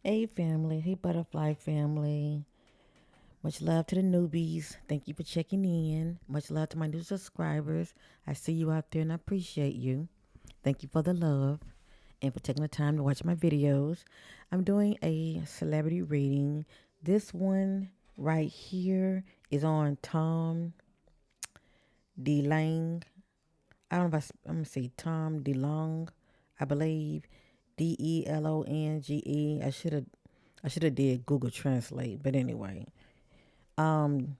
Hey family, hey butterfly family. Much love to the newbies. Thank you for checking in. Much love to my new subscribers. I see you out there and I appreciate you. Thank you for the love and for taking the time to watch my videos. I'm doing a celebrity reading. This one right here is on Tom Delonge. I don't know if I'm gonna say Tom Delonge, I believe. Delonge. I should have did Google Translate, but anyway, um,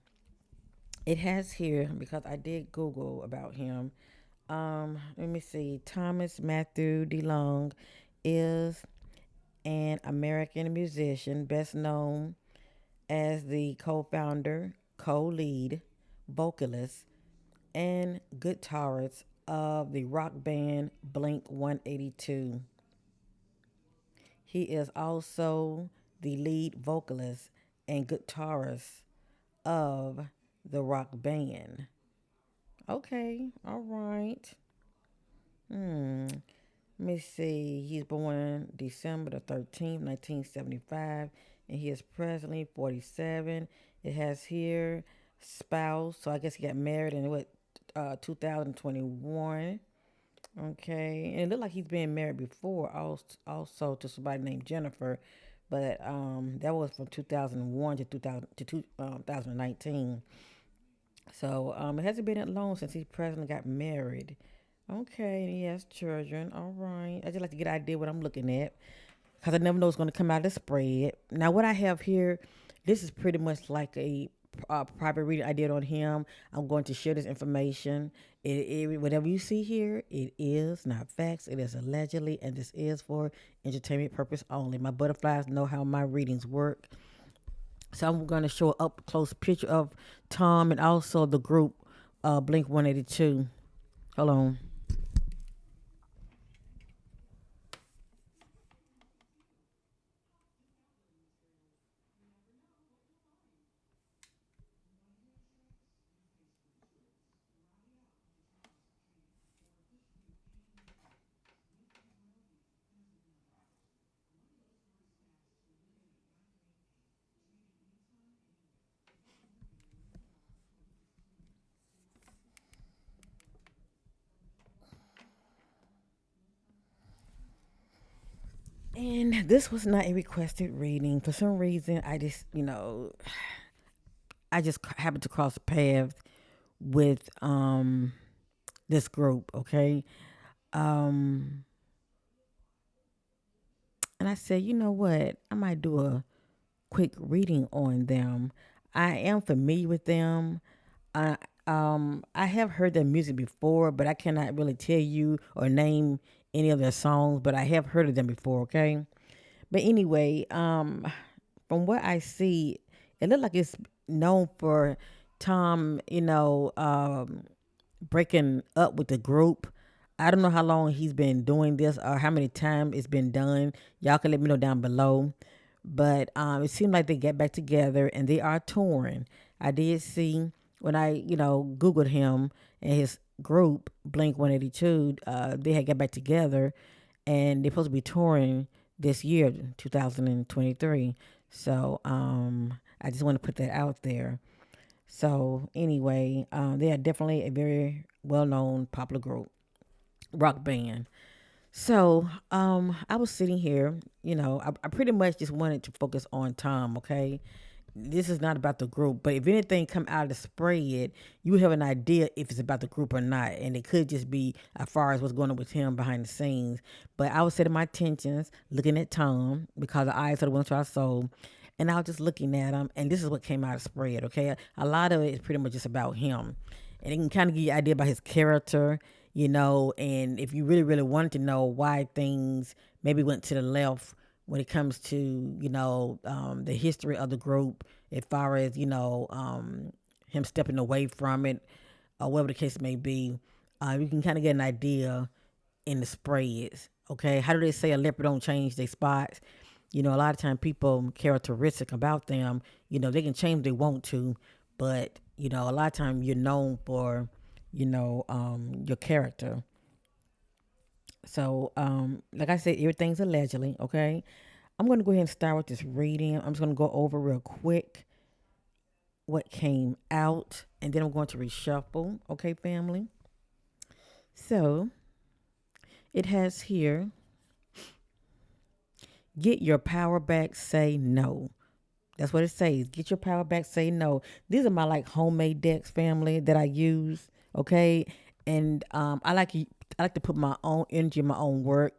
it has here because I did Google about him. Let me see. Thomas Matthew DeLong is an American musician, best known as the co-founder, co-lead, vocalist, and guitarist of the rock band Blink 182. He is also the lead vocalist and guitarist of the rock band. Okay, all right. Hmm. Let me see. He's born December the 13th, 1975, and he is presently 47. It has here spouse, so I guess he got married in 2021. Okay, and it looked like he's been married before, also to somebody named Jennifer, but that was from 2001 to 2019. So it hasn't been that long since he presently got married. Okay, and he has children. All right, I just like to get an idea what I'm looking at because I never know what's going to come out of the spread. Now, what I have here, this is pretty much like a private reading I did on him. I'm going to share this information. Whatever you see here, it is not facts. It is allegedly, and this is for entertainment purpose only. My butterflies know how my readings work. So I'm going to show an up close picture of Tom and also the group Blink 182. Hold on. And this was not a requested reading. For some reason, I just happened to cross paths with this group, okay? Um and I said, you know what? I might do a quick reading on them. I am familiar with them. I I have heard their music before, but I cannot really tell you or name any of their songs, but I have heard of them before, okay? But anyway, from what I see, it looked like it's known for Tom, breaking up with the group. I don't know how long he's been doing this or how many times it's been done. Y'all can let me know down below. But it seemed like they get back together and they are touring. I did see when I Googled him and his group, Blink 182, they had got back together and they're supposed to be touring this year, 2023. So I just want to put that out there. So anyway, they are definitely a very well-known popular group, rock band. So I was sitting here, I pretty much just wanted to focus on Tom. Okay, this is not about the group, but if anything come out of the spread, you have an idea if it's about the group or not, and it could just be as far as what's going on with him behind the scenes. But I was setting my attentions, looking at Tom because the eyes are the ones to our soul, and I was just looking at him, and this is what came out of the spread. Okay, a lot of it is pretty much just about him, and it can kind of give you an idea about his character, and if you really, really wanted to know why things maybe went to the left when it comes to the history of the group as far as him stepping away from it or whatever the case may be, you can kind of get an idea in the spreads. Okay, how do they say a leopard don't change their spots? A lot of time people characteristic about them, they can change if they want to, but a lot of time you're known for your character. So like I said, everything's allegedly, okay. I'm going to go ahead and start with this reading. I'm just going to go over real quick what came out, and then I'm going to reshuffle. Okay, family? So it has here, get your power back, say no. That's what it says. Get your power back, say no. These are my like homemade decks, family, that I use. Okay. And I like to put my own energy in my own work.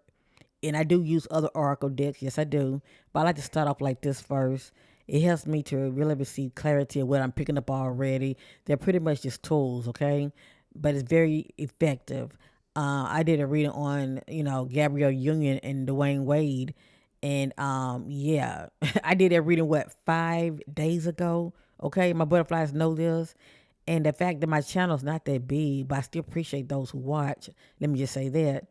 And I do use other oracle decks. Yes, I do. But I like to start off like this first. It helps me to really receive clarity of what I'm picking up already. They're pretty much just tools, okay? But it's very effective. I did a reading on, Gabrielle Union and Dwayne Wade. And yeah, I did that reading, what, 5 days ago? Okay, my butterflies know this. And the fact that my channel's not that big, but I still appreciate those who watch. Let me just say that.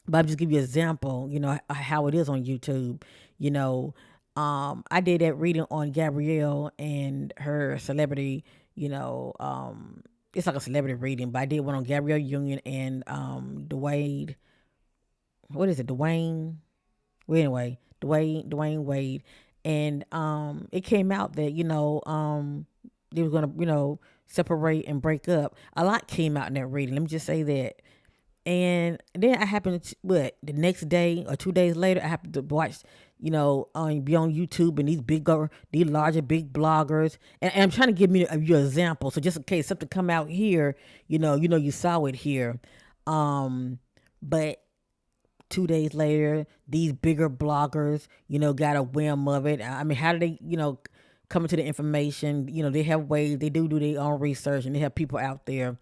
But I'll just give you an example, how it is on YouTube. You know, I did that reading on Gabrielle and her celebrity, it's like a celebrity reading, but I did one on Gabrielle Union and Dwayne. What is it? Dwayne? Well, anyway, Dwayne Wade. And it came out that, they were gonna, separate and break up. A lot came out in that reading. Let me just say that. And then I happened to, the next day or 2 days later, I happened to watch, be on YouTube, and these larger big bloggers. And I'm trying to give you an example. So just in case something come out here, you saw it here. But 2 days later, these bigger bloggers, got a whim of it. I mean, how do they, come into the information? They have ways, they do their own research, and they have people out there.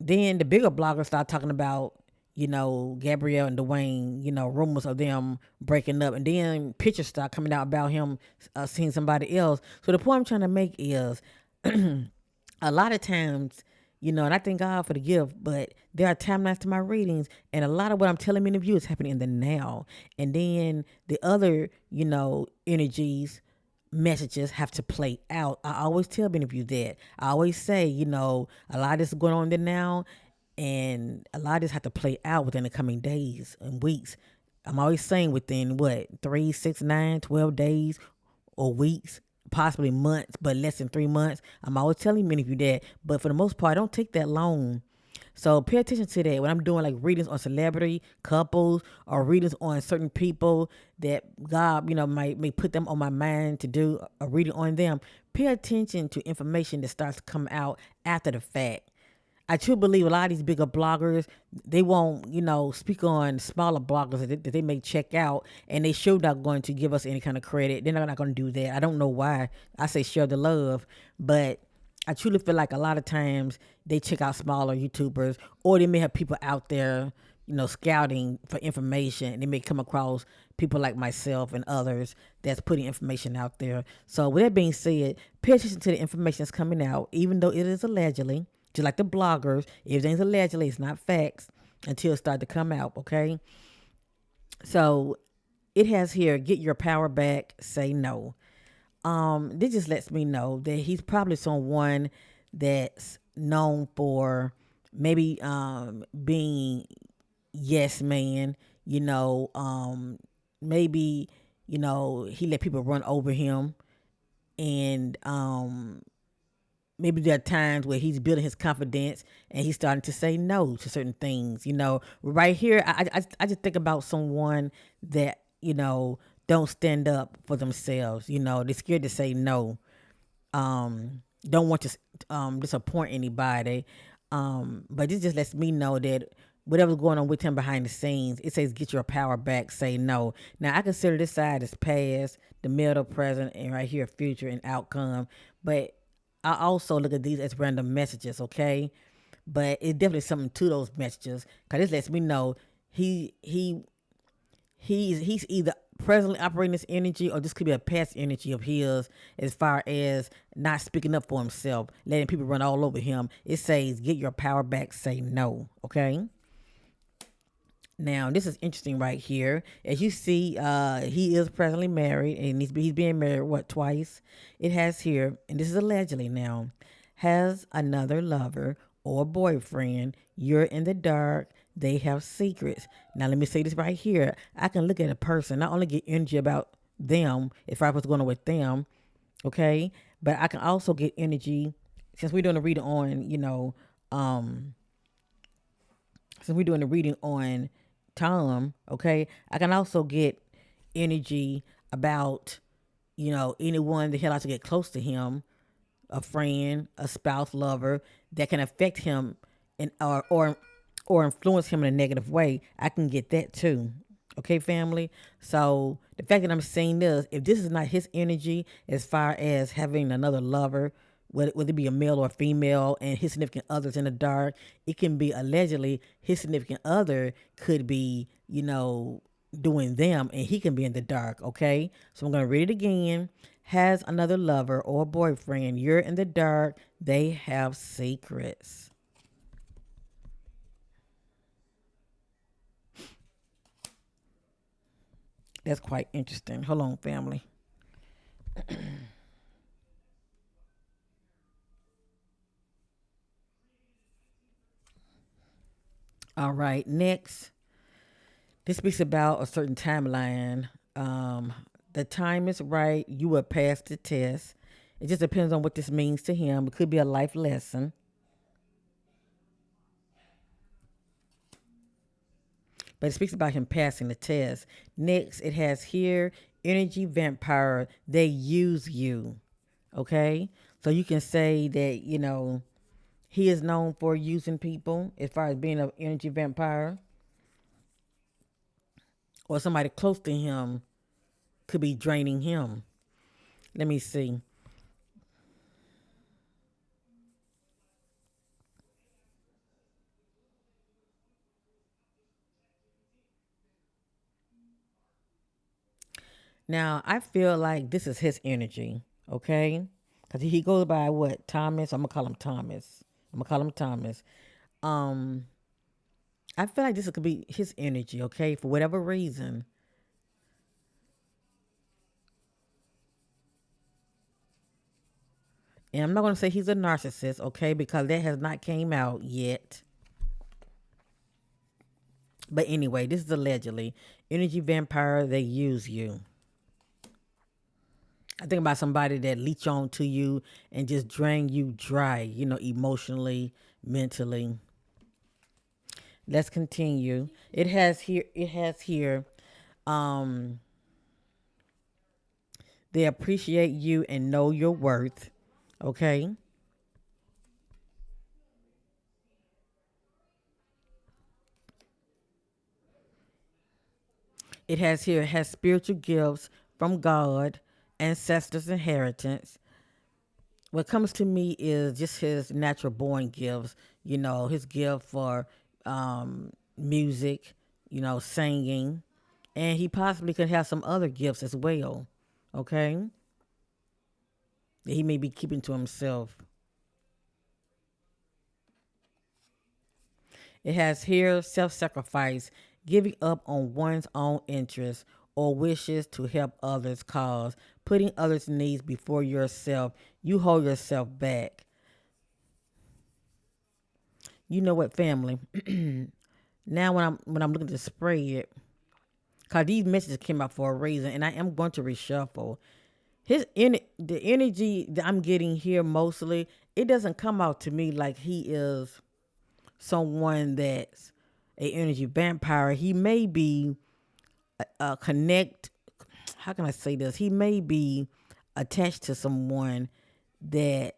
Then the bigger bloggers start talking about, Gabrielle and Dwayne, rumors of them breaking up. And then pictures start coming out about him seeing somebody else. So the point I'm trying to make is a lot of times, and I thank God for the gift, but there are timelines to my readings, and a lot of what I'm telling many of you is happening in the now. And then the other, energies, messages have to play out. I always tell many of you that. I always say, a lot of this is going on in the now, and a lot of this have to play out within the coming days and weeks. I'm always saying within what, 3, 6, 9, 12 days or weeks, possibly months, but less than 3 months. I'm always telling many of you that. But for the most part, it don't take that long. So pay attention to that when I'm doing like readings on celebrity couples or readings on certain people that God, may put them on my mind to do a reading on them. Pay attention to information that starts to come out after the fact. I truly believe a lot of these bigger bloggers, they won't, speak on smaller bloggers that they may check out, and they sure not going to give us any kind of credit. They're not going to do that. I don't know why. I say share the love, but I truly feel like a lot of times they check out smaller YouTubers, or they may have people out there, scouting for information. They may come across people like myself and others that's putting information out there. So with that being said, pay attention to the information that's coming out, even though it is allegedly. Just like the bloggers, everything's allegedly, it's not facts until it starts to come out, okay? So it has here, get your power back, say no. This just lets me know that he's probably someone that's known for maybe being yes man, maybe, he let people run over him, and maybe there are times where he's building his confidence and he's starting to say no to certain things. Right here, I just think about someone that, don't stand up for themselves. They're scared to say no. Don't want to disappoint anybody. But this just lets me know that whatever's going on with him behind the scenes, it says get your power back, say no. Now, I consider this side as past, the middle, present, and right here, future and outcome. But I also look at these as random messages, okay? But it's definitely something to those messages, because this lets me know he's either presently operating this energy, or this could be a past energy of his, as far as not speaking up for himself, letting people run all over him. It says get your power back, say no, okay? Now, this is interesting right here. As you see, he is presently married, and he's being married, twice? It has here, and this is allegedly now, has another lover or boyfriend. You're in the dark. they have secrets. Now, let me say this right here. I can look at a person, not only get energy about them, if I was going on with them, okay, but I can also get energy since we're doing a reading on, um, since we're doing a reading on Tom, okay, I can also get energy about, anyone that he likes to get close to him, a friend, a spouse, lover that can affect him and or influence him in a negative way. I can get that too. Okay, family. So the fact that I'm saying this, if this is not his energy, as far as having another lover, whether it be a male or a female, and his significant other's in the dark, it can be allegedly his significant other could be, doing them, and he can be in the dark. Okay, so I'm gonna read it again. Has another lover or boyfriend, you're in the dark, they have secrets. That's quite interesting. Hold on, family. All right, next. This speaks about a certain timeline. The time is right. You will pass the test. It just depends on what this means to him. It could be a life lesson, but it speaks about him passing the test. Next, it has here energy vampire. They use you. Okay, so you can say that he is known for using people as far as being an energy vampire, or somebody close to him could be draining him. Let me see. Now, I feel like this is his energy, okay? Because he goes by what? Thomas? I'm going to call him Thomas. I'm going to call him Thomas. Um, I feel like this could be his energy, okay? For whatever reason. And I'm not going to say he's a narcissist, okay? Because that has not came out yet. But anyway, this is allegedly. Energy vampire, they use you. I think about somebody that leech on to you and just drain you dry, emotionally, mentally. Let's continue. It has here, um, they appreciate you and know your worth. Okay. It has spiritual gifts from God, ancestors, inheritance. What comes to me is just his natural born gifts, his gift for music, singing, and he possibly could have some other gifts as well, okay, that he may be keeping to himself. It has here self sacrifice, giving up on one's own interests or wishes to help others' cause, putting others' needs before yourself. You hold yourself back. You know what, family? Now when I'm looking to spread, cause these messages came out for a reason, and I am going to reshuffle. The energy that I'm getting here mostly, it doesn't come out to me like he is someone that's a energy vampire. He may be connect. How can I say this? He may be attached to someone that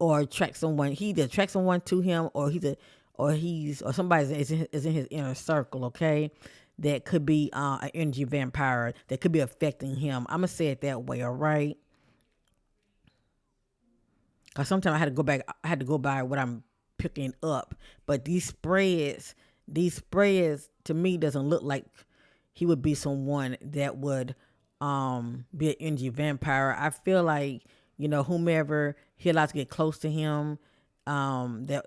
or attract someone. He either attracts someone to him, or or somebody is in his inner circle. Okay, that could be an energy vampire that could be affecting him. I'm gonna say it that way. All right. Cause sometimes I had to go back. I had to go by what I'm picking up. But these spreads to me doesn't look like he would be someone that would be an energy vampire. I feel like whomever he allows to get close to him, that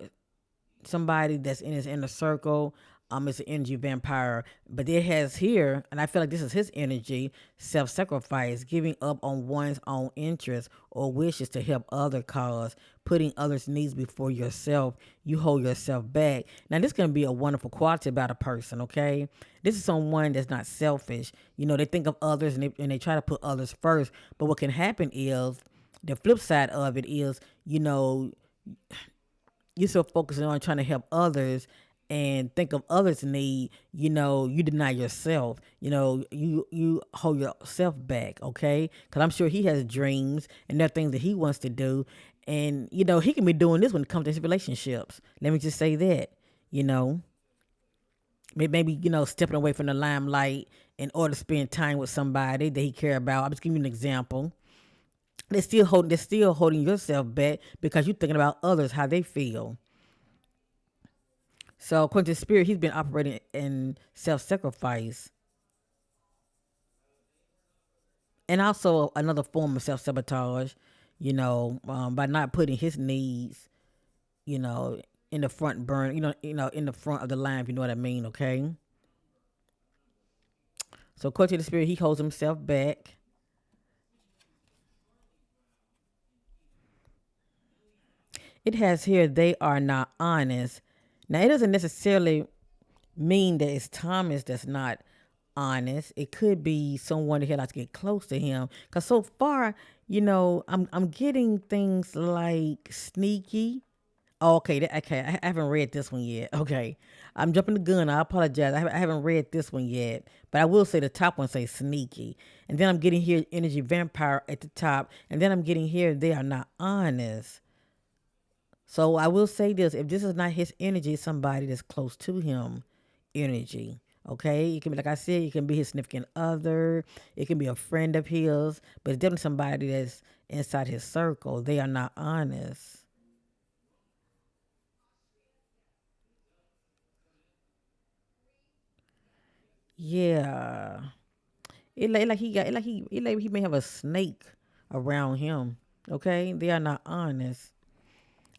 somebody that's in his inner circle, It's an energy vampire, but it has here, and I feel like this is his energy: self-sacrifice, giving up on one's own interests or wishes to help other cause, putting others' needs before yourself. You hold yourself back. Now, this can be a wonderful quality about a person. Okay, this is someone that's not selfish. They think of others and they try to put others first. But what can happen is the flip side of it is, you're so focusing on trying to help others and think of others' need, you deny yourself. You hold yourself back, okay? Because I'm sure he has dreams and there are things that he wants to do. And, he can be doing this when it comes to his relationships. Let me just say that, you know. Maybe, stepping away from the limelight in order to spend time with somebody that he care about. I'm just giving you an example. They're still holding yourself back because you're thinking about others, how they feel. So according to the spirit, he's been operating in self-sacrifice, and also another form of self-sabotage. By not putting his needs, you know, in the front burn. In the front of the line. If you know what I mean, okay. So according to the spirit, he holds himself back. It has here they are not honest. Now it doesn't necessarily mean that it's Thomas that's not honest. It could be someone that likes to get close to him. Cause so far, I'm getting things like sneaky. Oh, okay, okay. I haven't read this one yet. Okay, I'm jumping the gun. I apologize. I haven't read this one yet, but I will say the top one says sneaky, and then I'm getting here energy vampire at the top, and then I'm getting here they are not honest. So I will say this: if this is not his energy, it's somebody that's close to him energy. Okay, it can be like I said, it can be his significant other, it can be a friend of his, but it's definitely somebody that's inside his circle. They are not honest. Yeah, it like he may have a snake around him. Okay, they are not honest.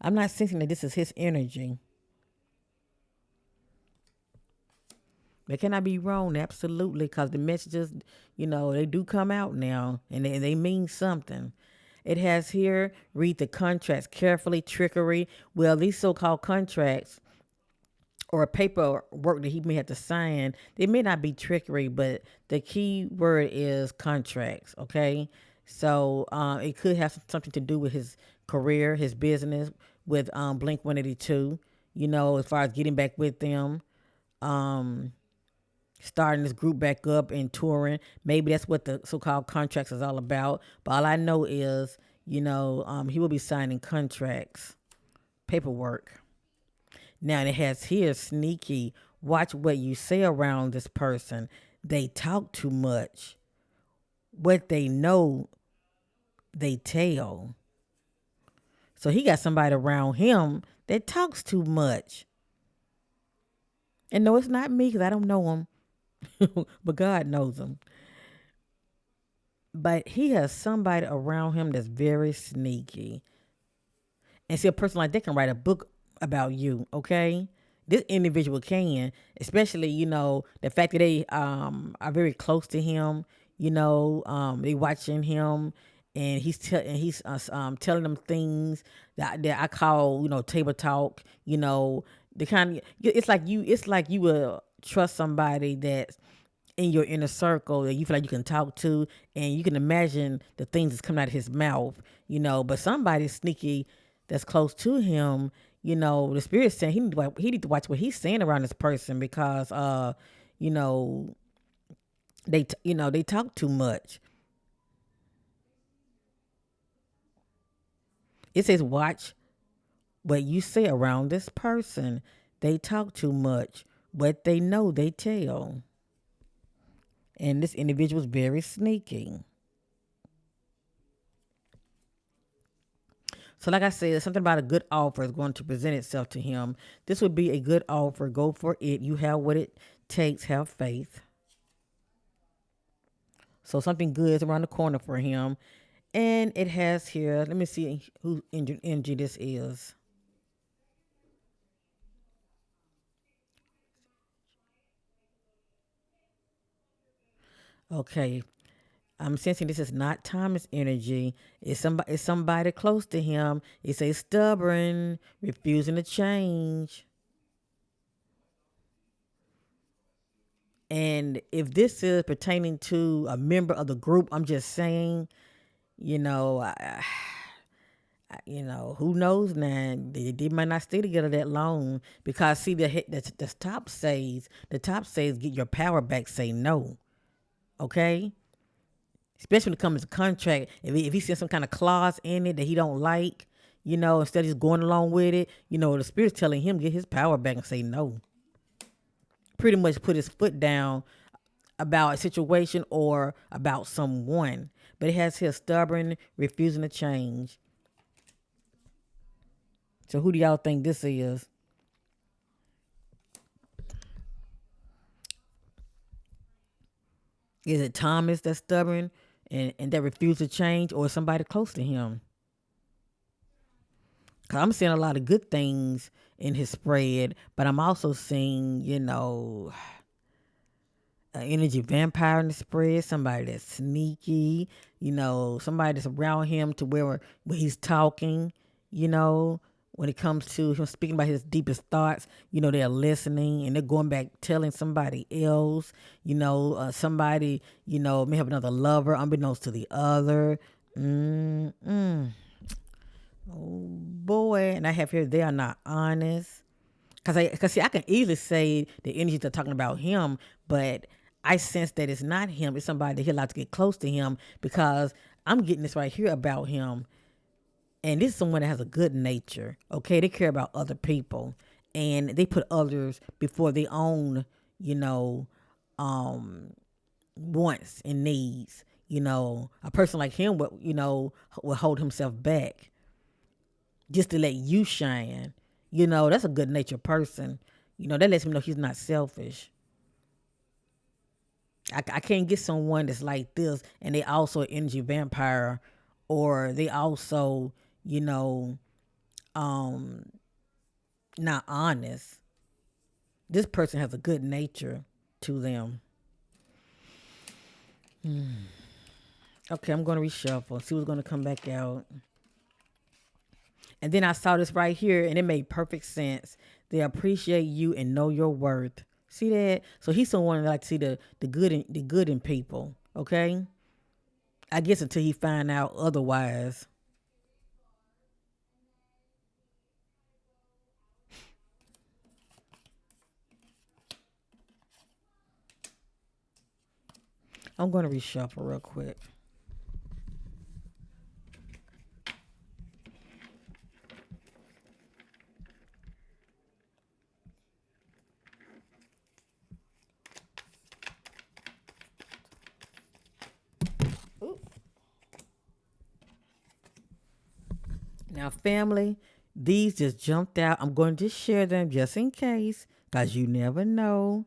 I'm not sensing that this is his energy. But can I be wrong? Absolutely, because the messages, they do come out now and they mean something. It has here, read the contracts carefully, trickery. Well, these so called contracts or paperwork that he may have to sign, they may not be trickery, but the key word is contracts, okay? So it could have something to do with his career, his business, with Blink 182, as far as getting back with them. Um, Starting this group back up and touring. Maybe that's what the so-called contracts is all about. But all I know is, he will be signing contracts, paperwork. Now it has here sneaky. Watch what you say around this person. They talk too much. What they know, they tell. So he got somebody around him that talks too much. And no, it's not me because I don't know him, but God knows him. But he has somebody around him that's very sneaky. And see, a person like that can write a book about you, okay? This individual can, especially, the fact that they are very close to him, they watching him and he's telling them things that I call, table talk, the kind of, it's like you will trust somebody that's in your inner circle that you feel like you can talk to and you can imagine the things that's coming out of his mouth, but somebody sneaky that's close to him, the spirit's saying he need to watch what he's saying around this person because you know, they talk too much. It says watch what you say around this person. They talk too much. What they know they tell. And this individual is very sneaky. So, like I said, something about a good offer is going to present itself to him. This would be a good offer. Go for it. You have what it takes. Have faith. So, something good is around the corner for him. And it has here, let me see who energy this is. Okay, I'm sensing this is not Thomas energy. It's somebody close to him. It's a stubborn, refusing to change. And if this is pertaining to a member of the group, I'm just saying, you know, who knows now? They might not stay together that long because see the top says get your power back. Say no, okay. Especially when it comes to contract, if he sees some kind of clause in it that he don't like, instead of just going along with it, the spirit's telling him get his power back and say no. Pretty much put his foot down about a situation or about someone. But it has his stubborn, refusing to change. So who do y'all think this is? Is it Thomas that's stubborn and that refuses to change, or somebody close to him? Cause I'm seeing a lot of good things in his spread, but I'm also seeing, an energy vampire in the spread, somebody that's sneaky, somebody that's around him to where when he's talking, you know, when it comes to him speaking about his deepest thoughts, they're listening and they're going back telling somebody else, somebody, may have another lover unbeknownst to the other. Mm-mm. Oh boy, and I have here they are not honest. Cause see, I can easily say the energies are talking about him, but I sense that it's not him. It's somebody that he allowed to get close to him because I'm getting this right here about him, and this is someone that has a good nature. Okay, they care about other people, and they put others before their own, um, wants and needs. A person like him would hold himself back just to let you shine. That's a good natured person. That lets me know he's not selfish. I can't get someone that's like this and they also an energy vampire or they also, you know, um, not honest. This person has a good nature to them. Okay, I'm going to reshuffle, see what's going to come back out. And then I saw this right here and it made perfect sense. They appreciate you and know your worth. See that? So he's someone that like to see the good in people. Okay? I guess until he find out otherwise. I'm gonna reshuffle real quick. Ooh. Now, family, these just jumped out. I'm going to just share them just in case, cause you never know.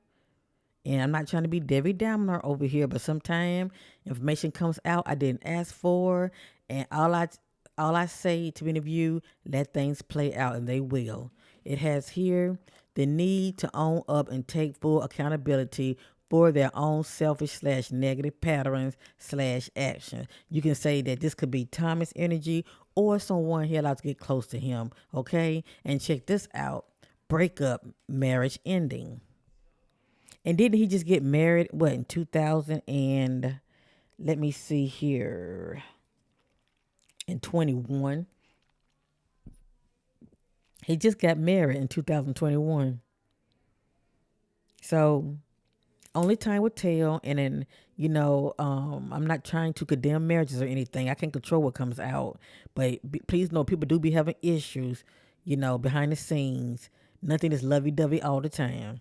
And I'm not trying to be Debbie Downer over here, but sometimes information comes out I didn't ask for, and all I say to many of you, let things play out, and they will. It has here the need to own up and take full accountability for their own selfish slash negative patterns slash actions. You can say that this could be Thomas energy or someone here allowed to get close to him. Okay, and check this out: breakup, marriage ending. And didn't he just get married? What in 2000 and let me see here in 21. He just got married in 2021. So only time will tell. And then I'm not trying to condemn marriages or anything. I can't control what comes out, but please know people do be having issues. Behind the scenes. Nothing is lovey dovey all the time.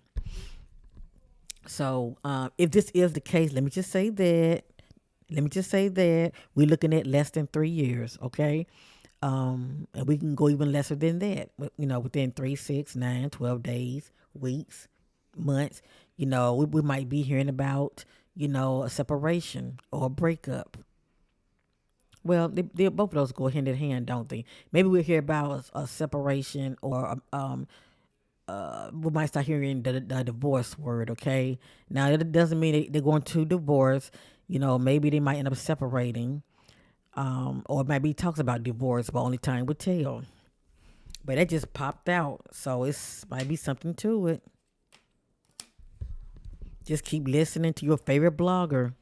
So if this is the case, let me just say that. We're looking at less than 3 years, okay? And we can go even lesser than that. Within 3, 6, 9, 12 days, weeks, months. We might be hearing about a separation or a breakup. Well, both of those go hand in hand, don't they? Maybe we'll hear about a separation or we might start hearing the divorce word. Okay, now it doesn't mean they're going to divorce. Maybe they might end up separating, or maybe he talks about divorce, but only time would tell. But that just popped out, so it's might be something to it. Just keep listening to your favorite blogger.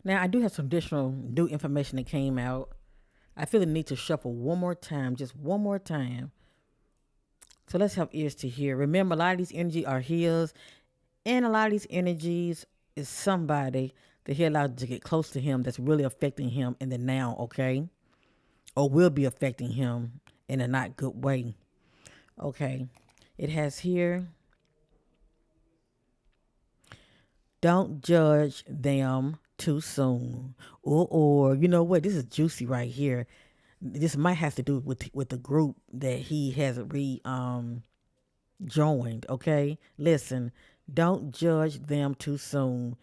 Now I do have some additional new information that came out. I feel the need to shuffle one more time, just one more time. So let's have ears to hear. Remember, a lot of these energies are his, and a lot of these energies is somebody that he allowed to get close to him that's really affecting him in the now, okay? Or will be affecting him in a not good way. Okay. It has here, don't judge them too soon. Or you know what? This is juicy right here. This might have to do with the group that he has joined, okay? Listen, don't judge them too soon.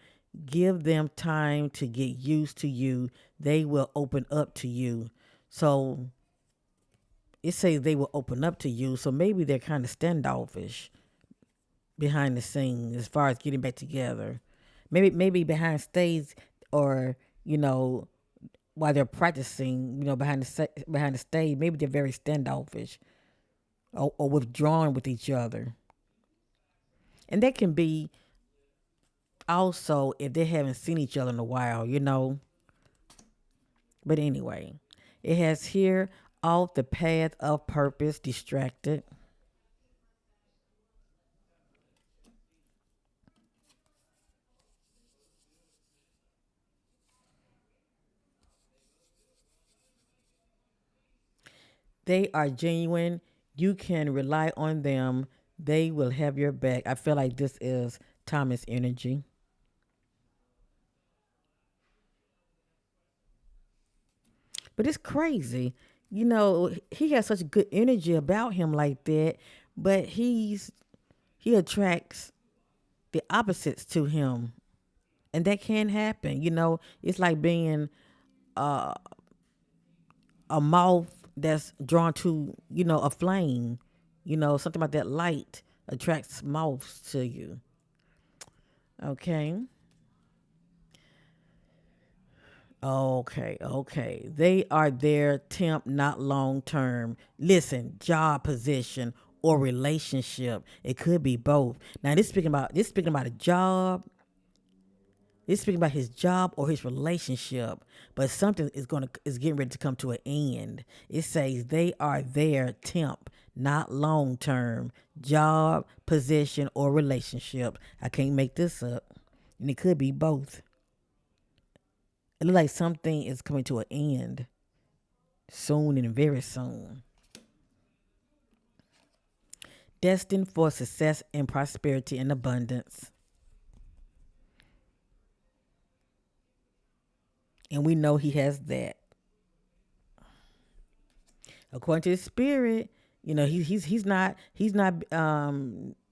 Give them time to get used to you. They will open up to you. So it says they will open up to you. So maybe they're kind of standoffish behind the scenes as far as getting back together. Maybe behind stage, or you know while they're practicing, behind the stage, maybe they're very standoffish, or withdrawn with each other. And that can be also if they haven't seen each other in a while. But anyway, it has here, off the path of purpose, distracted. They are genuine. You can rely on them. They will have your back. I feel like this is Thomas energy. But it's crazy. He has such good energy about him like that, but he attracts the opposites to him. And that can happen. It's like being a moth that's drawn to, a flame. Something about that light attracts moths to you. Okay. Okay. They are there temp, not long term. Listen, job position or relationship. It could be both. Now this speaking about a job. This speaking about his job or his relationship. But something is getting ready to come to an end. It says they are there temp, not long term. Job, position, or relationship. I can't make this up. And it could be both. It looks like something is coming to an end soon and very soon. Destined for success and prosperity and abundance. And we know he has that. According to the spirit, he's not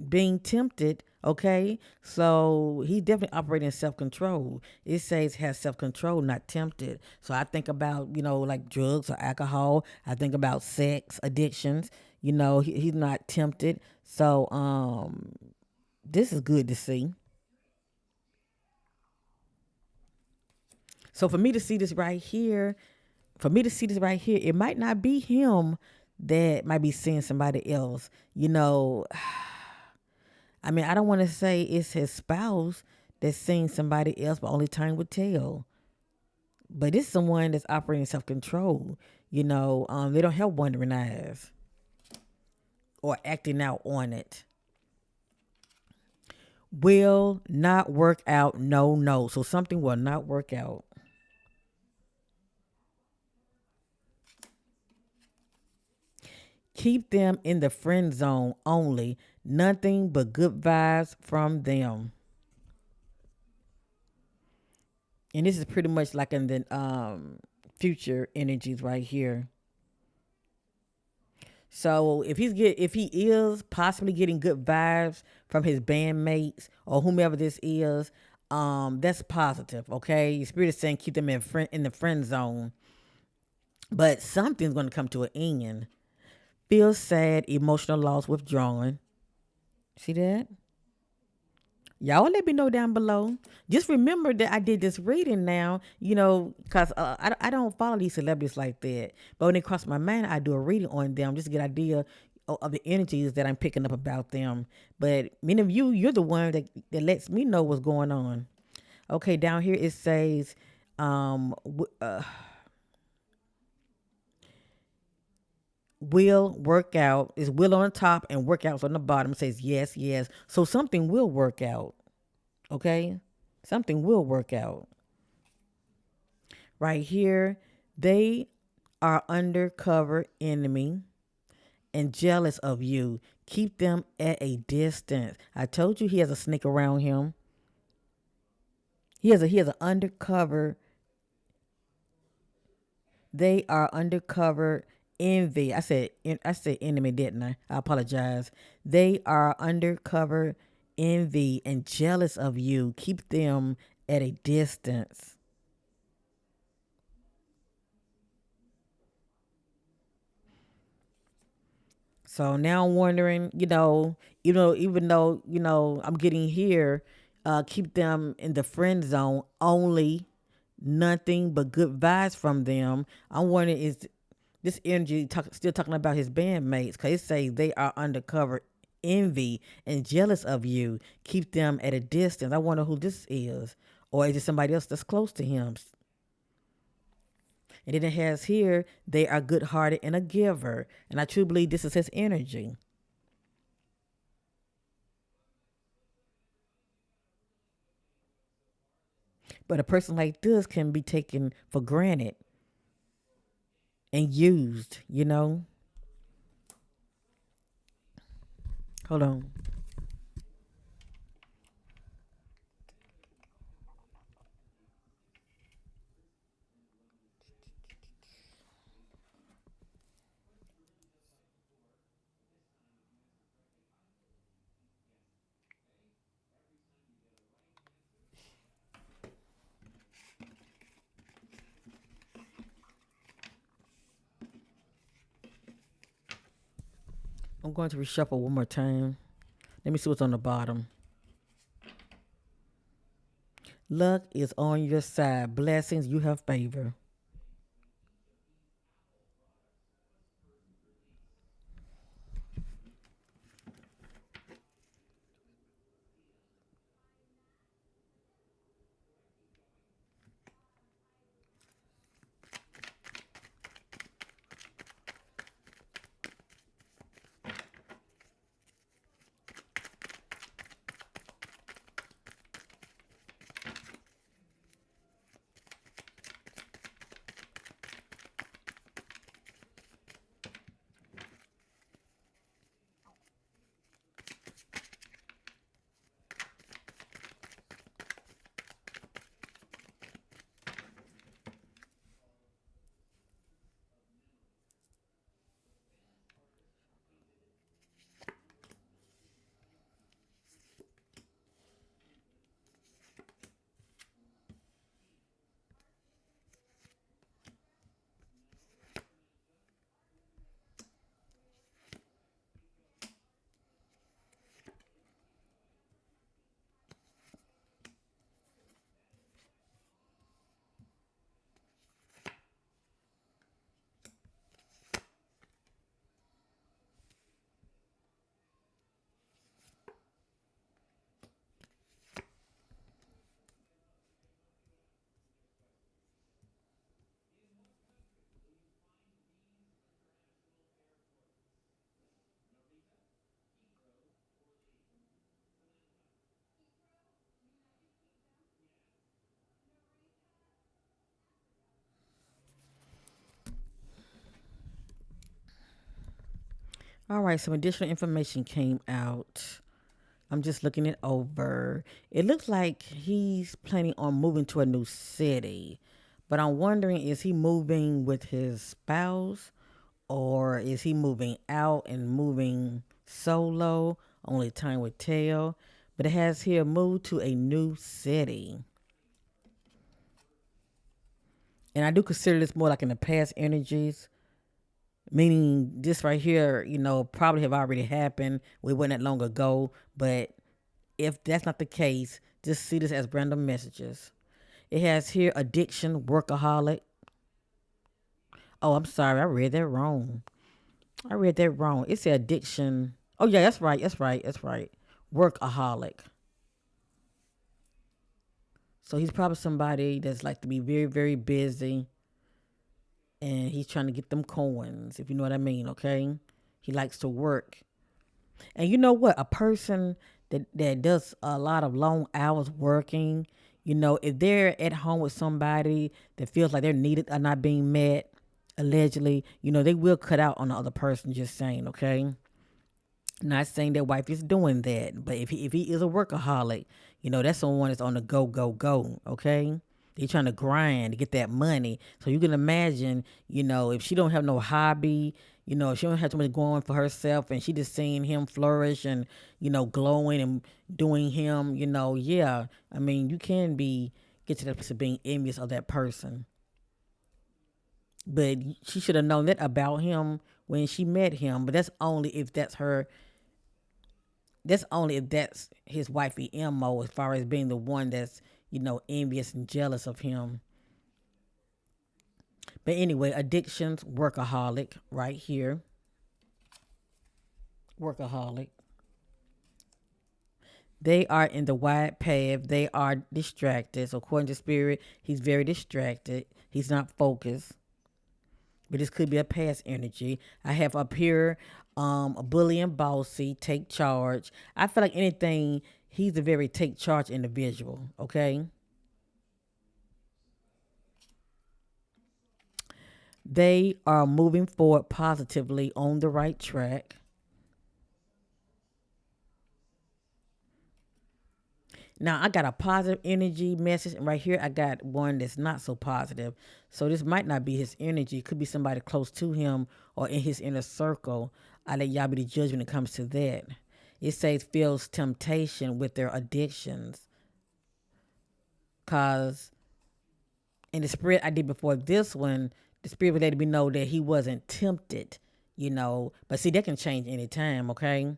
being tempted. Okay, so he's definitely operating in self control. It says has self control, not tempted. So I think about like drugs or alcohol. I think about sex addictions. He's not tempted. So this is good to see. So for me to see this right here, for me to see this right here, it might not be him that might be seeing somebody else. You know, I mean, I don't want to say it's his spouse that's seeing somebody else, but only time would tell. But it's someone that's operating self control. They don't have wandering eyes or acting out on it. Will not work out. No, no. So something will not work out. Keep them in the friend zone only. Nothing but good vibes from them. And this is pretty much like in the future energies right here. So if he is possibly getting good vibes from his bandmates or whomever this is, that's positive. Okay, your spirit is saying keep them in the friend zone, but something's going to come to an end. Feel sad, emotional loss, withdrawn. See that? Y'all let me know down below. Just remember that I did this reading now, because I don't follow these celebrities like that. But when they cross my mind, I do a reading on them just to get an idea of the energies that I'm picking up about them. But many of you're the one that lets me know what's going on. Okay, down here it says, will work out. Is will on the top and workouts on the bottom. It says yes, yes. So something will work out. Okay? Something will work out. Right here, they are undercover enemy and jealous of you. Keep them at a distance. I told you he has a snake around him. He has an undercover. They are undercover envy. I said enemy, didn't I? I apologize. They are undercover envy and jealous of you. Keep them at a distance. So now I'm wondering, even though, I'm getting here, keep them in the friend zone only, nothing but good vibes from them. I'm wondering, is this energy still talking about his bandmates? Because it says they are undercover envy and jealous of you. Keep them at a distance. I wonder who this is. Or is it somebody else that's close to him? And then it has here, they are good hearted and a giver. And I truly believe this is his energy. But a person like this can be taken for granted and used. Hold on. I'm going to reshuffle one more time. Let me see what's on the bottom. Luck is on your side. Blessings, you have favor. All right, some additional information came out. I'm just looking it over. It looks like he's planning on moving to a new city. But I'm wondering, is he moving with his spouse, or is he moving out and moving solo? Only time will tell. But it has here moved to a new city. And I do consider this more like in the past energies, meaning this right here, probably have already happened. We wasn't that long ago. But if that's not the case, just see this as random messages. It has here addiction, workaholic. Oh, I'm sorry. I read that wrong. It said addiction. Oh, yeah, that's right. Workaholic. So he's probably somebody that's like to be very, very busy, and he's trying to get them coins, if you know what I mean, okay? He likes to work. And you know what? A person that does a lot of long hours working, if they're at home with somebody that feels like their needs are not being met, allegedly, they will cut out on the other person, just saying, okay? Not saying that wife is doing that, but if he is a workaholic, that's someone that's on the go, go, go, okay? They trying to grind to get that money. So you can imagine, if she don't have no hobby, if she don't have too much going for herself and she just seeing him flourish and, glowing and doing him, yeah. I mean, you can get to that place of being envious of that person. But she should have known that about him when she met him. But that's only if that's his wifey MO, as far as being the one that's, envious and jealous of him. But anyway, addictions, workaholic, right here. Workaholic. They are in the wide path. They are distracted. So according to spirit, he's very distracted. He's not focused. But this could be a past energy. I have up here a bully and bossy, take charge. I feel like anything, he's a very take charge individual, okay? They are moving forward positively on the right track. Now I got a positive energy message, and right here I got one that's not so positive. So this might not be his energy. It could be somebody close to him or in his inner circle. I let y'all be the judge when it comes to that. It says feels temptation with their addictions. Cause in the spirit I did before this one, the spirit would let me know that he wasn't tempted, But see, that can change anytime, okay?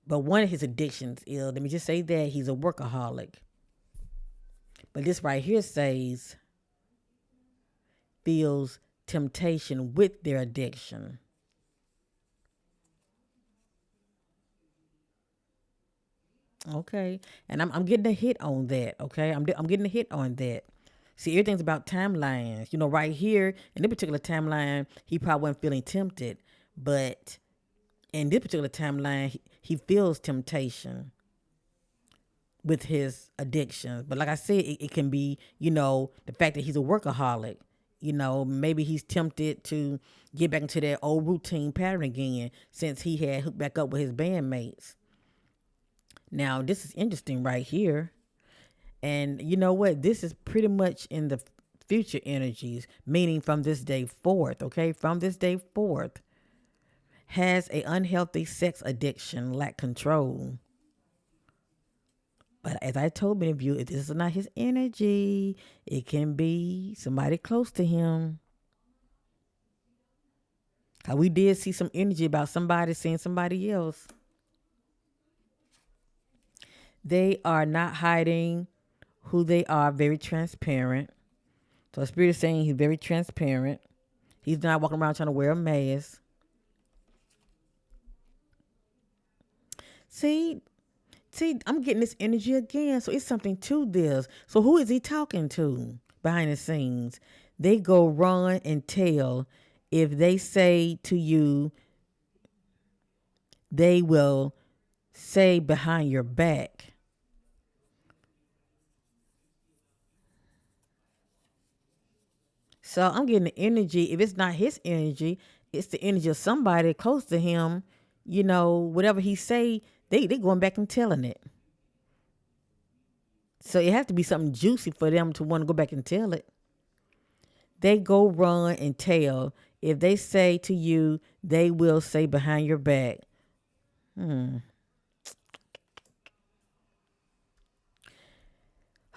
But one of his addictions is, let me just say that, he's a workaholic. But this right here says feels temptation with their addiction. Okay. And I'm getting a hit on that. Okay. I'm getting a hit on that. See, everything's about timelines. Right here in this particular timeline, he probably wasn't feeling tempted. But in this particular timeline, he feels temptation with his addictions. But like I said, it can be, the fact that he's a workaholic. Maybe he's tempted to get back into that old routine pattern again since he had hooked back up with his bandmates. Now, this is interesting right here. And you know what? This is pretty much in the future energies, meaning from this day forth, okay? From this day forth, has a unhealthy sex addiction, lack control. But as I told many of you, if this is not his energy, it can be somebody close to him. We did see some energy about somebody seeing somebody else. They are not hiding who they are, very transparent. So the spirit is saying he's very transparent. He's not walking around trying to wear a mask. See, I'm getting this energy again. So it's something to this. So who is he talking to behind the scenes? They go run and tell. If they say to you, they will say behind your back. So I'm getting the energy. If it's not his energy, It's the energy of somebody close to him. Whatever he say, they going back and telling it. So it has to be something juicy for them to want to go back and tell it. They go run and tell. If they say to you, they will say behind your back.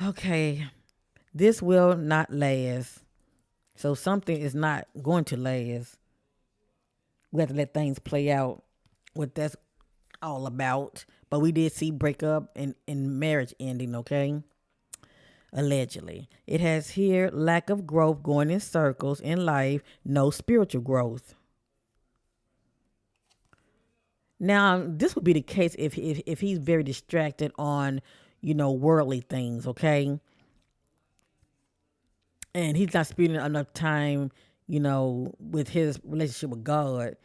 Okay, this will not last. So something is not going to last. We have to let things play out. What that's all about. But we did see breakup and marriage ending, okay? Allegedly. It has here lack of growth, going in circles in life, no spiritual growth. Now, this would be the case if he's very distracted on, worldly things, okay? And he's not spending enough time, with his relationship with God.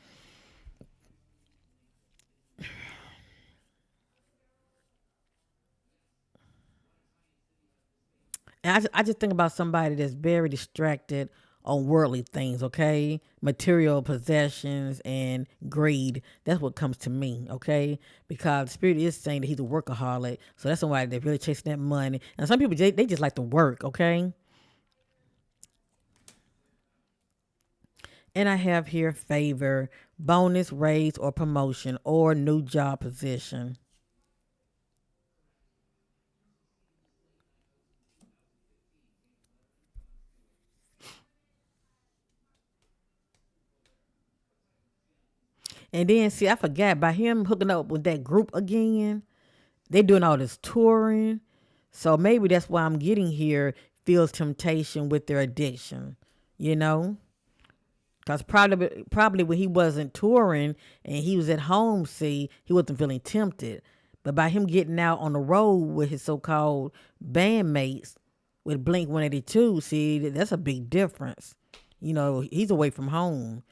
And I just think about somebody that's very distracted on worldly things, okay? Material possessions and greed. That's what comes to me, okay? Because the spirit is saying that he's a workaholic. So that's why they're really chasing that money. And some people, they just like to work, okay? And I have here favor, bonus, raise, or promotion, or new job position. And then, see, I forgot by him hooking up with that group again. They doing all this touring. So maybe that's why I'm getting here feels temptation with their addiction, you know? Because probably when he wasn't touring and he was at home, see, he wasn't feeling tempted. But by him getting out on the road with his so-called bandmates with Blink 182, see, that's a big difference. He's away from home.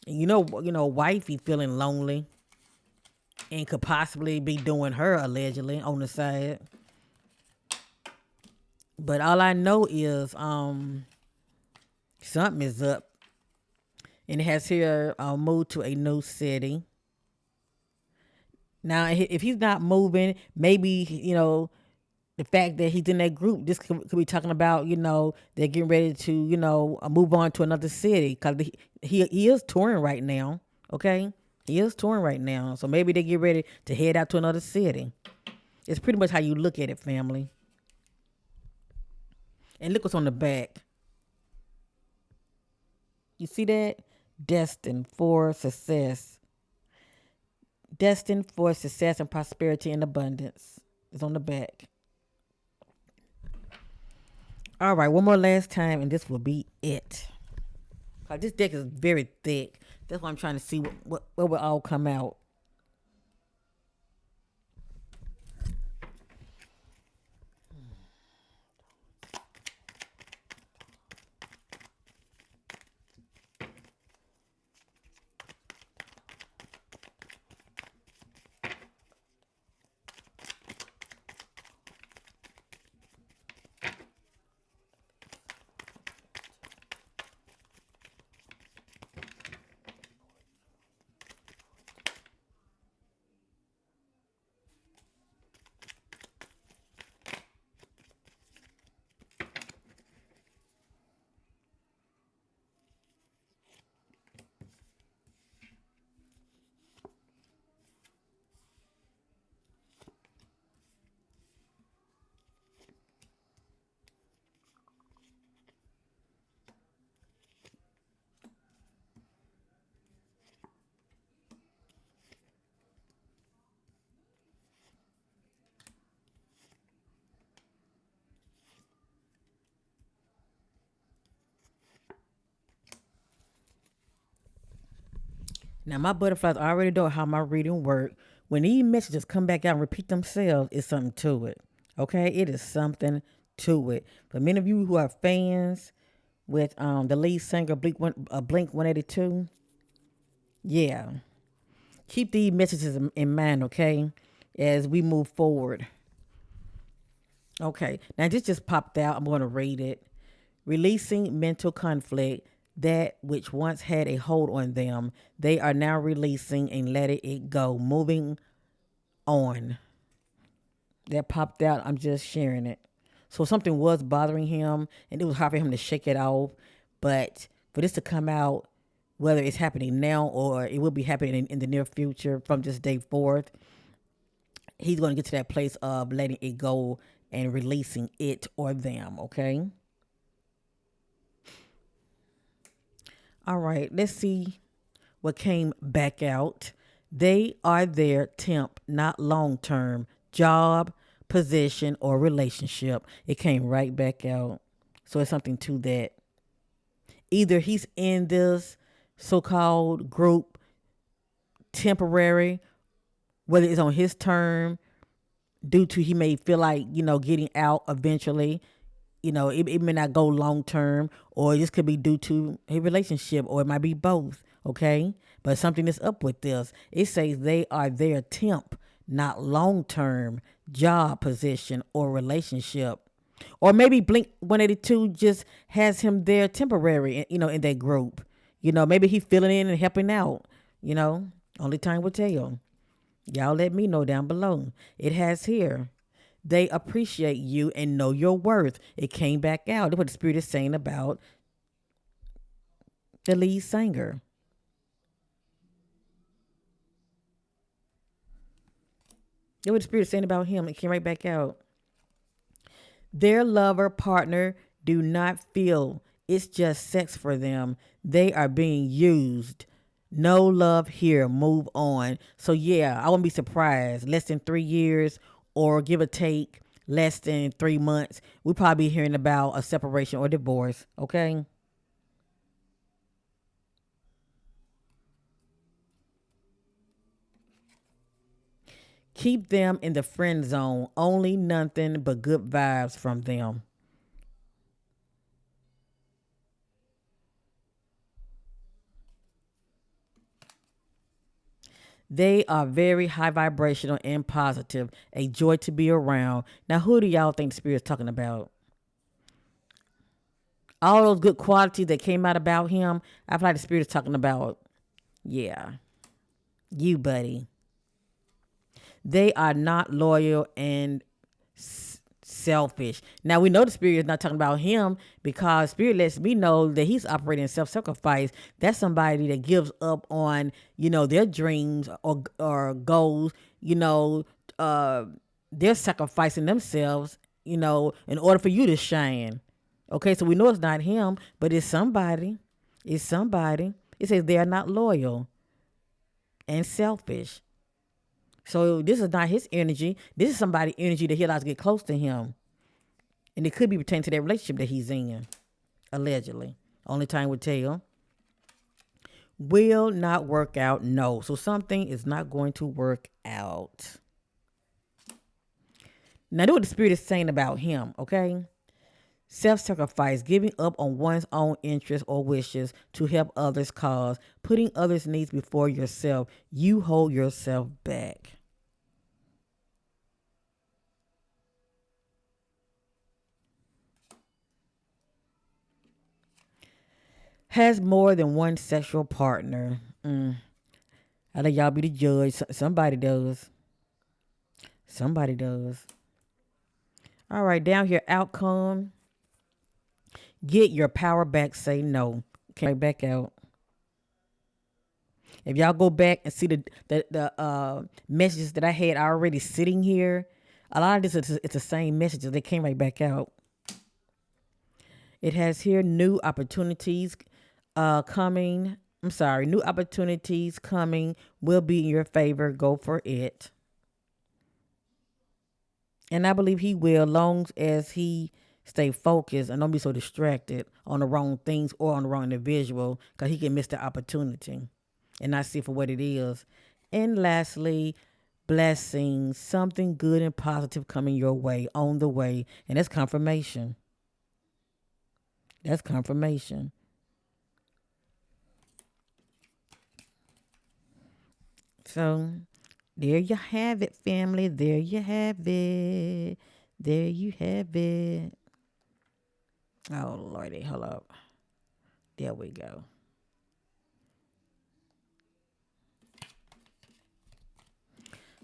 And wifey feeling lonely and could possibly be doing her allegedly on the side. But all I know is something is up. And it has here moved to a new city. Now, if he's not moving, maybe, the fact that he's in that group, this could be talking about, they're getting ready to, move on to another city. Because he is touring right now, okay? He is touring right now. So maybe they get ready to head out to another city. It's pretty much how you look at it, family. And look what's on the back. You see that? Destined for success. Destined for success and prosperity and abundance. It's on the back. All right, one more last time, and this will be it. This deck is very thick. That's why I'm trying to see what will all come out. Now, my butterflies already know how my reading work. When these messages come back out and repeat themselves, it's something to it. Okay? It is something to it. For many of you who are fans with the lead singer Blink 182, yeah. Keep these messages in mind, okay? As we move forward. Okay. Now, this just popped out. I'm going to read it. Releasing mental conflict. that which once had a hold on them. They are now releasing and letting it go, moving on. That popped out. I'm just sharing it. So something was bothering him, and it was hard for him to shake it off. But for this to come out, whether it's happening now or it will be happening in the near future from this day forth, he's going to get to that place of letting it go and releasing it or them, okay? All right, let's see what came back out. They are their temp, not long term job, position, or relationship. It came right back out. So it's something to that. Either he's in this so called group temporary, whether it's on his term, due to he may feel like, getting out eventually. It may not go long term, or this could be due to a relationship, or it might be both, okay? But something is up with this. It says they are their temp, not long term job, position, or relationship. Or maybe Blink 182 just has him there temporary, in that group. Maybe he filling in and helping out, only time will tell. Y'all let me know down below. It has here. They appreciate you and know your worth. It came back out. That's what the Spirit is saying about the lead singer. That's what the Spirit is saying about him. It came right back out. Their lover, partner, do not feel it's just sex for them. They are being used. No love here. Move on. So yeah, I wouldn't be surprised. Less than 3 years, or give or take less than 3 months, we'll probably be hearing about a separation or divorce. Okay. Keep them in the friend zone. Only nothing but good vibes from them. They are very high vibrational and positive, a joy to be around. Now, who do y'all think the Spirit is talking about? All those good qualities that came out about him, I feel like the Spirit is talking about, yeah, you, buddy. They are not loyal and selfish. Now we know the Spirit is not talking about him, because Spirit lets me know that he's operating in self-sacrifice. That's somebody that gives up on, their dreams or goals. They're sacrificing themselves, in order for you to shine. Okay, so we know it's not him, but it's somebody. It's somebody. It says they are not loyal and selfish. So this is not his energy. This is somebody's energy that he allows to get close to him. And it could be pertaining to that relationship that he's in, allegedly. Only time will tell. Will not work out, no. So something is not going to work out. Now, do what the Spirit is saying about him, okay? Self-sacrifice, giving up on one's own interests or wishes to help others' cause, putting others' needs before yourself. You hold yourself back. Has more than one sexual partner. I let y'all be the judge. Somebody does. Somebody does. All right, down here, outcome. Get your power back. Say no. Came right back out. If y'all go back and see the messages that I had already sitting here, a lot of this it's the same messages. They came right back out. It has here new opportunities coming. I'm sorry, new opportunities coming will be in your favor. Go for it. And I believe he will, long as he stay focused and don't be so distracted on the wrong things or on the wrong individual, because he can miss the opportunity and not see it for what it is. And lastly, blessings, something good and positive coming your way, on the way. And that's confirmation. That's confirmation. So there you have it, family. There you have it. There you have it. Oh, Lordy, hold up. There we go.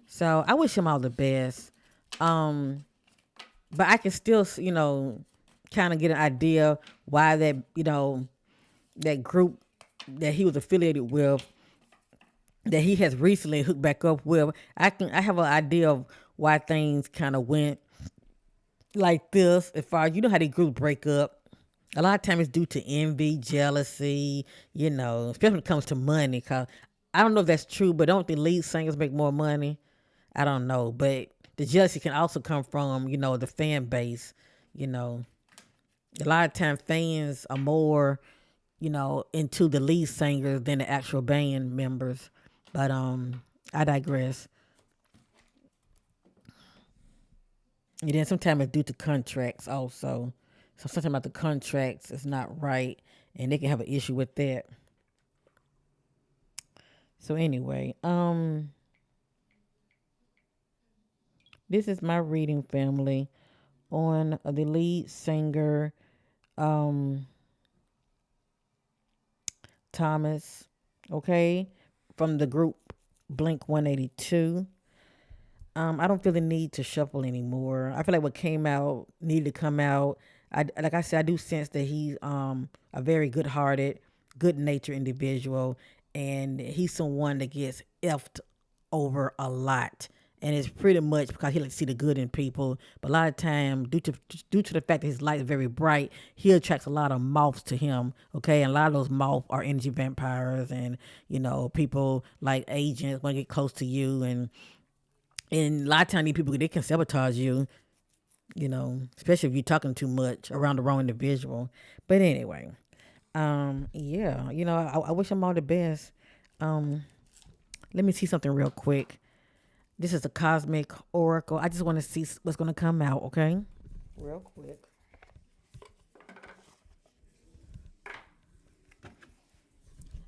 So I wish him all the best. Um, but I can still, kind of get an idea why that, that group that he was affiliated with, that he has recently hooked back up with. I have an idea of why things kind of went like this. As far as you know how these groups break up, a lot of times it's due to envy, jealousy, especially when it comes to money. Cause I don't know if that's true, but don't the lead singers make more money? I don't know, but the jealousy can also come from the fan base. You know, a lot of times fans are more into the lead singers than the actual band members. But I digress. And then sometimes it's due to contracts also. So sometimes about the contracts is not right, and they can have an issue with that. So anyway, this is my reading, family, on the lead singer, um, Thomas. Okay, from the group Blink 182. I don't feel the need to shuffle anymore. I feel like what came out needed to come out. Like I said, I do sense that he's a very good-hearted, good-natured individual, and he's someone that gets effed over a lot. And it's pretty much because he likes to see the good in people. But a lot of time, due to the fact that his light is very bright, he attracts a lot of moths to him. Okay, and a lot of those moths are energy vampires, and people like agents want to get close to you, and a lot of times these people they can sabotage you, especially if you're talking too much around the wrong individual. But anyway, yeah, I wish them all the best. Um, Let me see something real quick. This is the Cosmic Oracle. I just want to see what's going to come out, okay? Real quick.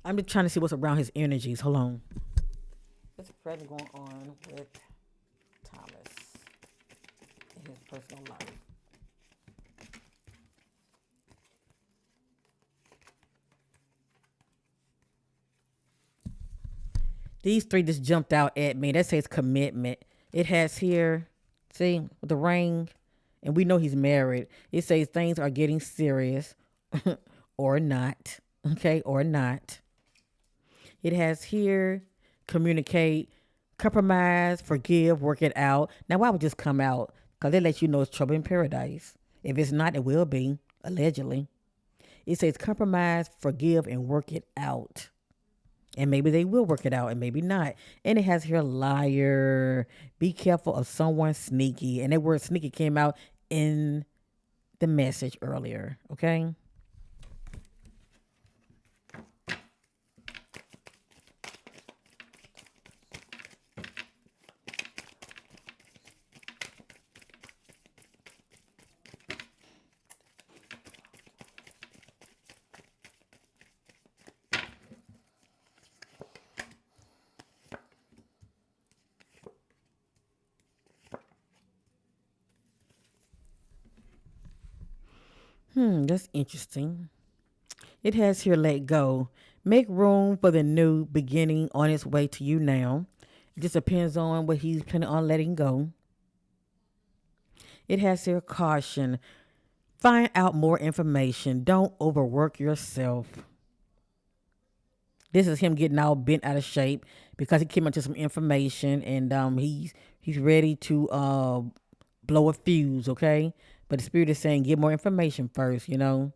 I'm just trying to see what's around his energies. Hold on. What's present going on with Thomas in his personal life? These three just jumped out at me. That says commitment. It has here, see, with the ring, and we know he's married. It says things are getting serious or not. Okay, or not. It has here communicate, compromise, forgive, work it out. Now, why would this come out? Because they let you know it's trouble in paradise. If it's not, it will be, allegedly. It says compromise, forgive, and work it out. And maybe they will work it out and maybe not. And it has here liar. Be careful of someone sneaky. And that word sneaky came out in the message earlier. Okay. That's interesting. It has here let go. Make room for the new beginning on its way to you now. It just depends on what he's planning on letting go. It has here caution. Find out more information. Don't overwork yourself. This is him getting all bent out of shape because he came into some information and he's ready to blow a fuse, okay? But the spirit is saying get more information first. And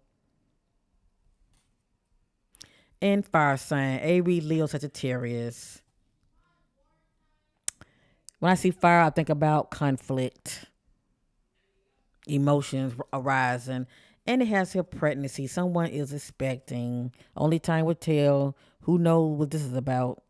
fire sign, Aries, Leo, Sagittarius. When I see fire, I think about conflict, emotions arising. And it has here pregnancy. Someone is expecting. Only time will tell. Who knows what this is about?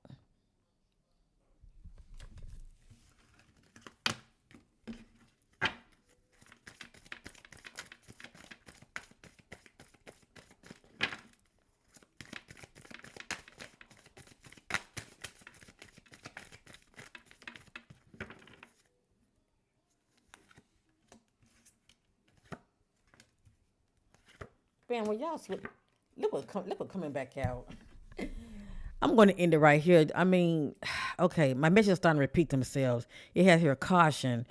Fam, will y'all Look what coming back out. I'm going to end it right here. I mean, okay, my messages starting to repeat themselves. It has here caution.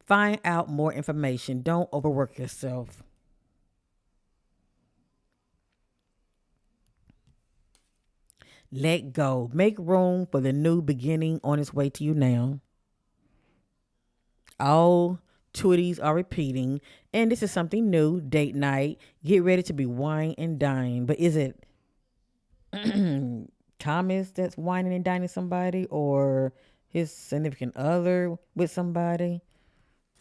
Find out more information. Don't overwork yourself. Let go. Make room for the new beginning on its way to you now. All two of these are repeating, and this is something new. Date night. Get ready to be wine and dine. But is it Thomas that's whining and dining somebody, or his significant other with somebody?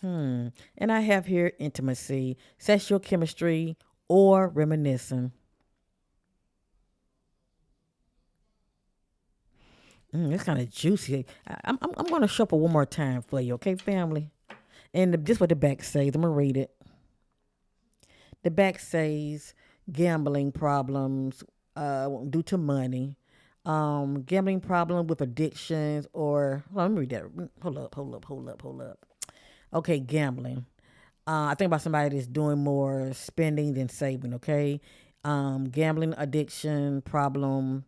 And I have here intimacy, sexual chemistry, or reminiscing. It's kind of juicy. I'm going to shuffle one more time for you, okay, family? And this what the back says. I'm going to read it. The back says gambling problems due to money, gambling problem with addictions, or hold on, let me read that. Hold up. Okay, gambling. I think about somebody that's doing more spending than saving. Okay, gambling addiction problem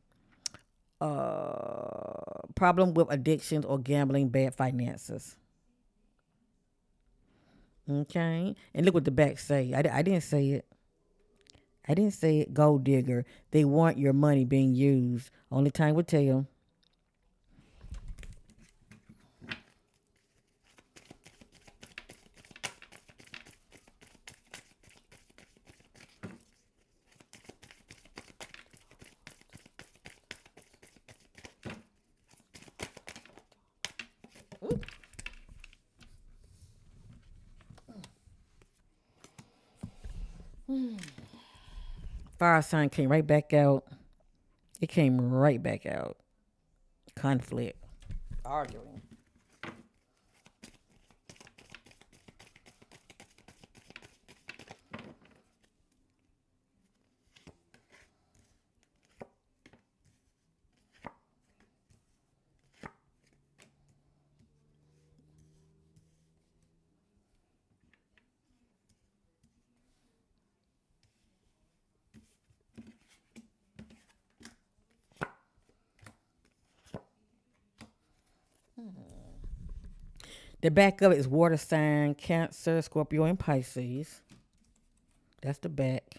with addictions or gambling, bad finances. Okay, and look what the back say. I didn't say it. I didn't say it. Gold digger. They want your money being used. Only time will tell. Fire sign came right back out. It came right back out. Conflict. Arguing. The back of it is water sign, Cancer, Scorpio, and Pisces. That's the back.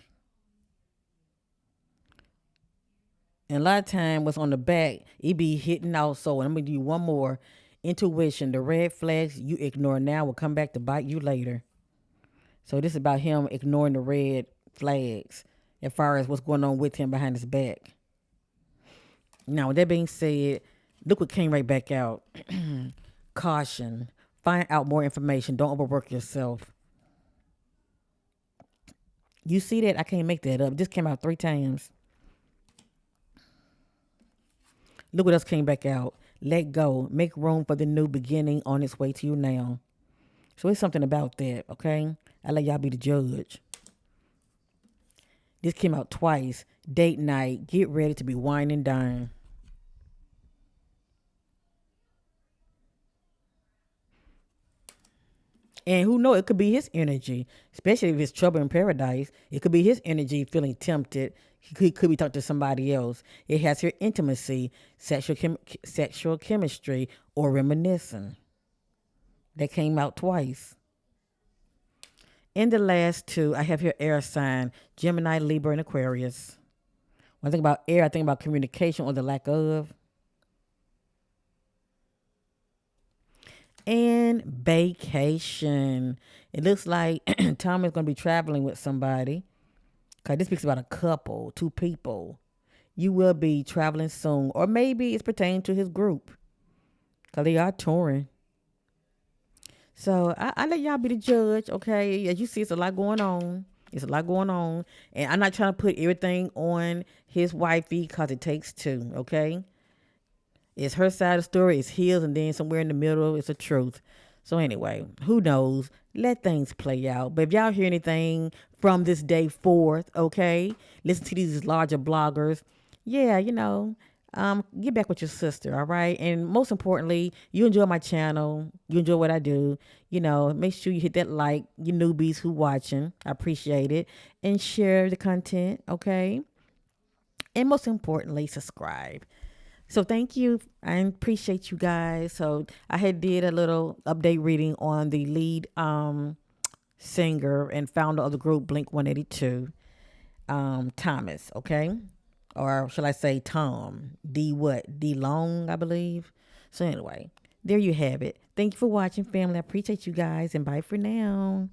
And a lot of time what's on the back, it be hitting also. And I'm gonna do one more. Intuition, the red flags you ignore now will come back to bite you later. So this is about him ignoring the red flags as far as what's going on with him behind his back. Now, with that being said, look what came right back out. Caution. Find out more information. Don't overwork yourself. You see that? I can't make that up. This came out 3 times. Look what else came back out. Let go. Make room for the new beginning on its way to you now. So it's something about that, okay? I let y'all be the judge. This came out twice. Date night. Get ready to be wine and dine. And who know, it could be his energy, especially if it's trouble in paradise. It could be his energy feeling tempted. He could be talking to somebody else. It has here intimacy, sexual chemistry, or reminiscing. That came out twice. In the last two, I have here air sign, Gemini, Libra, and Aquarius. When I think about air, I think about communication or the lack of. And vacation. It looks like Tom is going to be traveling with somebody. Because this speaks about a couple, two people. You will be traveling soon. Or maybe it's pertaining to his group. Because they are touring. So I let y'all be the judge, okay? As you see, it's a lot going on. It's a lot going on. And I'm not trying to put everything on his wifey because it takes two, okay? It's her side of the story, it's his, and then somewhere in the middle, it's the truth. So anyway, who knows? Let things play out. But if y'all hear anything from this day forth, okay, listen to these larger bloggers. Yeah, get back with your sister, all right? And most importantly, you enjoy my channel. You enjoy what I do. Make sure you hit that like, you newbies who watching. I appreciate it. And share the content, okay? And most importantly, subscribe. So thank you. I appreciate you guys. So I had did a little update reading on the lead singer and founder of the group Blink 182, Thomas, okay? Or shall I say Tom? D what? D Long, I believe. So anyway, there you have it. Thank you for watching, family. I appreciate you guys, and bye for now.